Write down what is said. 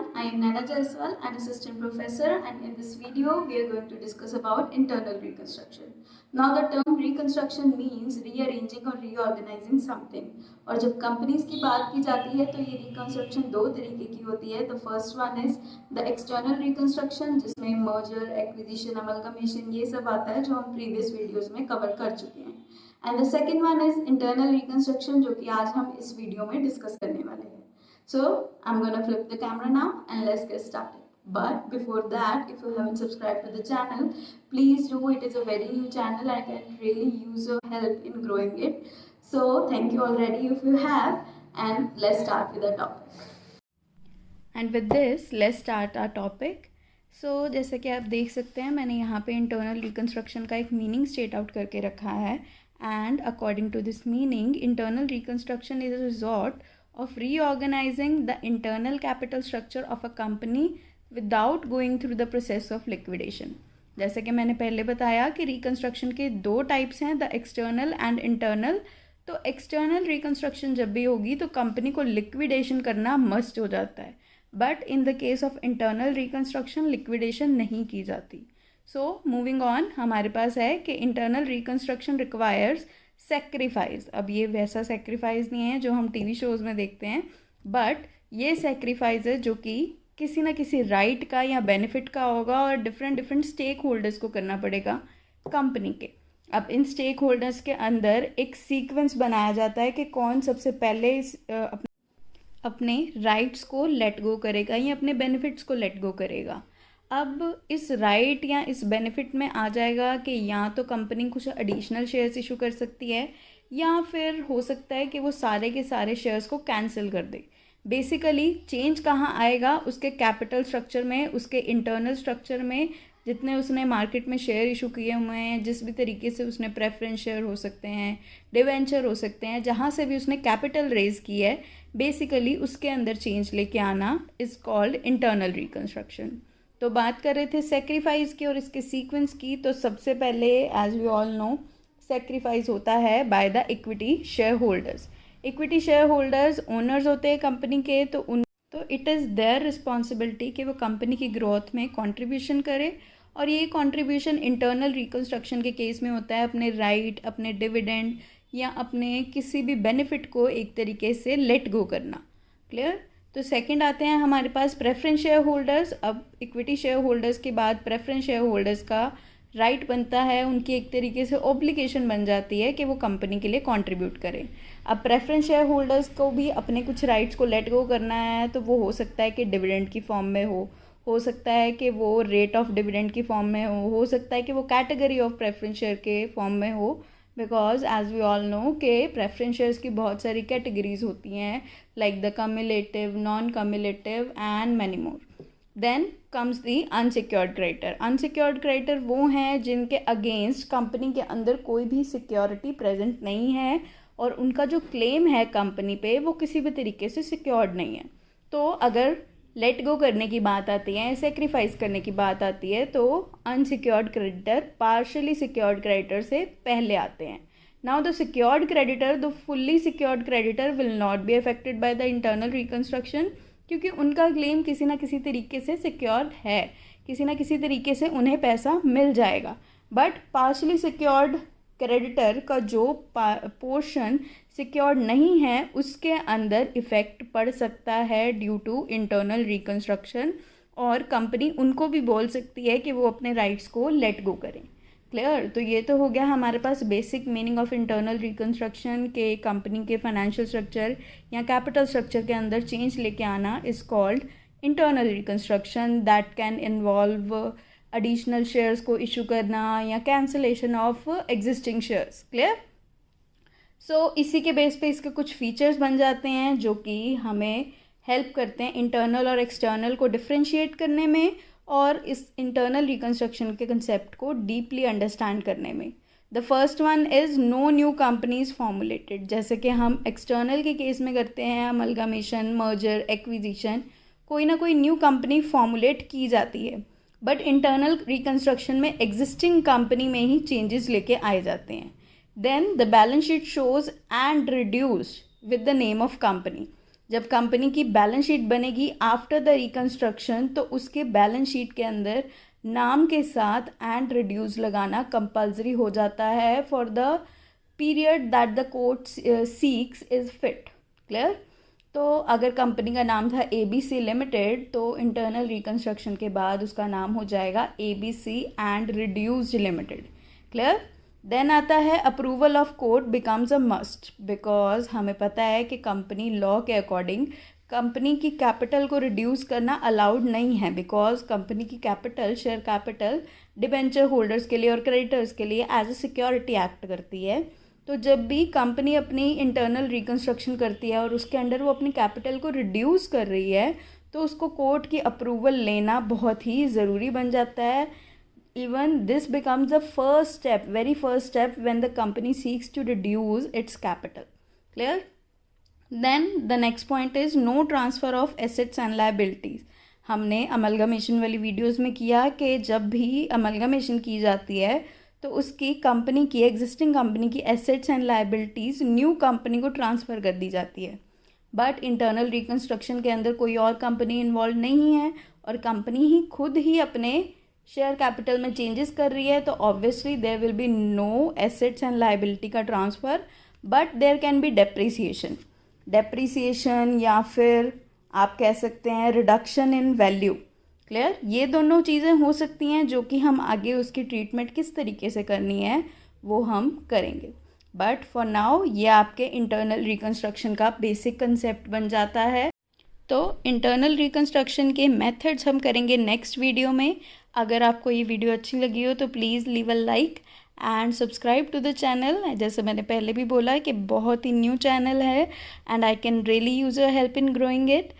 everyone, I am Naina Jaiswal, an assistant professor, and in this video we are going to discuss about internal reconstruction. Now the term reconstruction means rearranging or reorganizing something. और जब companies की बात की जाती है तो ये reconstruction दो तरीके की होती है. The first one is the external reconstruction जिसमें merger, acquisition, amalgamation ये सब आता है जो हम previous videos में cover कर चुके हैं. And the second one is internal reconstruction जो कि आज हम इस वीडियो में डिस्कस करने वाले हैं. So I'm gonna flip the camera now and let's get started. But before that, if you haven't subscribed to the channel, please do. It is a very new channel. I can really use your help in growing it. So thank you already if you have, and let's start with the topic. And with this, let's start our topic. So जैसे कि आप देख सकते हैं मैंने यहाँ पे internal reconstruction का एक मीनिंग स्टेट आउट करके रखा है. And according to this meaning, internal reconstruction is a resort of reorganizing the internal capital structure of a company without going through the process of liquidation. जैसे कि मैंने पहले बताया कि रिकन्स्ट्रक्शन के दो टाइप्स हैं, द एक्सटर्नल एंड इंटरनल. तो एक्सटर्नल रिकन्स्ट्रक्शन जब भी होगी तो कंपनी को लिक्विडेशन करना मस्ट हो जाता है, but in the case of internal reconstruction liquidation नहीं की जाती. सो मूविंग ऑन, हमारे पास है कि इंटरनल रिकन्स्ट्रक्शन रिक्वायर्स सेक्रीफाइस. अब ये वैसा सेक्रीफाइस नहीं है जो हम टीवी शोज़ में देखते हैं, बट ये सेक्रीफाइस है जो कि किसी ना किसी राइट का या बेनिफिट का होगा और डिफरेंट स्टेक होल्डर्स को करना पड़ेगा कंपनी के. अब इन स्टेक होल्डर्स के अंदर एक सीक्वेंस बनाया जाता है कि कौन सबसे पहले अपने राइट्स को लेट गो करेगा या अपने बेनिफिट्स को लेट गो करेगा. अब इस राइट या इस बेनिफिट में आ जाएगा कि या तो कंपनी कुछ एडिशनल शेयर्स इशू कर सकती है या फिर हो सकता है कि वो सारे के सारे शेयर्स को कैंसिल कर दे. बेसिकली चेंज कहाँ आएगा, उसके कैपिटल स्ट्रक्चर में, उसके इंटरनल स्ट्रक्चर में. जितने उसने मार्केट में शेयर इशू किए हुए हैं, जिस भी तरीके से उसने प्रेफरेंस शेयर हो सकते हैं, डिवेंचर हो सकते हैं, जहाँ से भी उसने कैपिटल रेज की है, बेसिकली उसके अंदर चेंज लेके आना इज़ कॉल्ड इंटरनल रिकन्स्ट्रक्शन. तो बात कर रहे थे सेक्रीफाइस की और इसके सीक्वेंस की. तो सबसे पहले as we all know sacrifice होता है by the equity share holders. Equity share holders owners होते हैं कंपनी के, तो इट इज़ देयर रिस्पॉन्सिबिलिटी कि वो कंपनी की ग्रोथ में कंट्रीब्यूशन करे. और ये कंट्रीब्यूशन इंटरनल रिकन्स्ट्रक्शन के केस में होता है अपने राइट, अपने डिविडेंड या अपने किसी भी बेनिफिट को एक तरीके से लेट गो करना. क्लियर. तो सेकंड आते हैं हमारे पास प्रेफरेंस शेयर होल्डर्स. अब इक्विटी शेयर होल्डर्स के बाद प्रेफरेंस शेयर होल्डर्स का राइट बनता है, उनकी एक तरीके से ऑब्लिगेशन बन जाती है कि वो कंपनी के लिए कंट्रीब्यूट करें. अब प्रेफरेंस शेयर होल्डर्स को भी अपने कुछ राइट्स को लेट गो करना है, तो वो हो सकता है कि डिविडेंड की फॉर्म में हो सकता है कि वो रेट ऑफ डिविडेंड की फॉर्म में हो सकता है कि वो कैटेगरी ऑफ प्रेफरेंस शेयर के फॉर्म में हो, because as we all know के प्रेफरेंस शेयर्स की बहुत सारी कैटेगरीज होती हैं, like the cumulative, non cumulative and many more. Then comes the unsecured creditor. Unsecured creditor वो हैं जिनके अगेंस्ट कंपनी के अंदर कोई भी सिक्योरिटी प्रेजेंट नहीं है और उनका जो क्लेम है कंपनी पे वो किसी भी तरीके से सिक्योर्ड नहीं है. तो अगर लेट गो करने की बात आती है, सेक्रीफाइस करने की बात आती है, तो unsecured creditor partially secured creditor से पहले आते हैं. Now the secured creditor, the fully secured creditor will not be affected by the internal reconstruction, क्योंकि उनका क्लेम किसी ना किसी तरीके से सिक्योर्ड है, किसी ना किसी तरीके से उन्हें पैसा मिल जाएगा. बट पार्शली सिक्योर्ड क्रेडिटर का जो पोर्शन सिक्योर्ड नहीं है उसके अंदर इफ़ेक्ट पड़ सकता है ड्यू टू इंटरनल रिकन्स्ट्रक्शन, और कंपनी उनको भी बोल सकती है कि वो अपने राइट्स को लेट गो करें. क्लियर. तो ये तो हो गया हमारे पास basic meaning of internal reconstruction के कंपनी के फाइनेंशियल स्ट्रक्चर या कैपिटल स्ट्रक्चर के अंदर चेंज लेके आना is called internal reconstruction. That can involve additional shares को इशू करना या cancellation of existing shares. Clear. So इसी के बेस पे इसके कुछ फीचर्स बन जाते हैं जो कि हमें हेल्प करते हैं इंटरनल और एक्सटर्नल को डिफ्रेंशिएट करने में और इस इंटरनल रिकन्स्ट्रक्शन के कंसेप्ट को डीपली अंडरस्टैंड करने में. The first one is no new companies formulated. जैसे कि हम एक्सटर्नल के केस में करते हैं अमलगामेशन, मर्जर, एक्विजिशन, कोई ना कोई न्यू कंपनी फॉर्मुलेट की जाती है, बट इंटरनल रिकन्स्ट्रक्शन में एग्जिस्टिंग कंपनी में ही चेंजेस लेके आए जाते हैं. Then the balance sheet shows and reduced with the name of company. जब कंपनी की बैलेंस शीट बनेगी आफ्टर द रिकंस्ट्रक्शन, तो उसके बैलेंस शीट के अंदर नाम के साथ एंड रिड्यूस लगाना कंपल्सरी हो जाता है for the period that the court seeks is fit. Clear? तो अगर कंपनी का नाम था ABC लिमिटेड, तो इंटरनल रिकंस्ट्रक्शन के बाद उसका नाम हो जाएगा ABC and reduced limited. Clear? Then आता है approval of court becomes a must, because हमें पता है कि कंपनी लॉ के अकॉर्डिंग कंपनी की कैपिटल को रिड्यूस करना अलाउड नहीं है, बिकॉज कंपनी की capital, share capital, debenture holders के लिए और क्रेडिटर्स के लिए एज ए सिक्योरिटी एक्ट करती है। तो जब भी कंपनी अपनी इंटरनल रिकंस्ट्रक्शन करती है और उसके अंडर वो अपनी कैपिटल को रिड्यूस कर रही है, तो उसको कोर्ट की अप्रूवल लेना बहुत ही ज़रूरी बन जाता है। Even this becomes the first step, very first step when the company seeks to reduce its capital. Clear? Then the next point is no transfer of assets and liabilities. हमने amalgamation वाली videos में किया कि जब भी amalgamation की जाती है तो उसकी कंपनी की, एग्जिस्टिंग कंपनी की assets and liabilities new company को ट्रांसफ़र कर दी जाती है। बट इंटरनल रिकंस्ट्रक्शन के अंदर कोई और कंपनी इन्वॉल्व नहीं है और कंपनी ही खुद ही अपने शेयर कैपिटल में चेंजेस कर रही है, तो obviously there will be no assets and liability का transfer, but there can be depreciation या फिर आप कह सकते हैं रिडक्शन इन वैल्यू। क्लियर? ये दोनों चीज़ें हो सकती हैं जो कि हम आगे उसकी ट्रीटमेंट किस तरीके से करनी है वो हम करेंगे। बट फॉर नाउ ये आपके इंटरनल रिकंस्ट्रक्शन का बेसिक कंसेप्ट बन जाता है। तो इंटरनल रिकंस्ट्रक्शन के मेथड्स हम करेंगे नेक्स्ट वीडियो में। अगर आपको ये वीडियो अच्छी लगी हो तो please leave a like and subscribe to the channel. जैसे मैंने पहले भी बोला कि बहुत ही न्यू चैनल है and I can really use your help in growing it.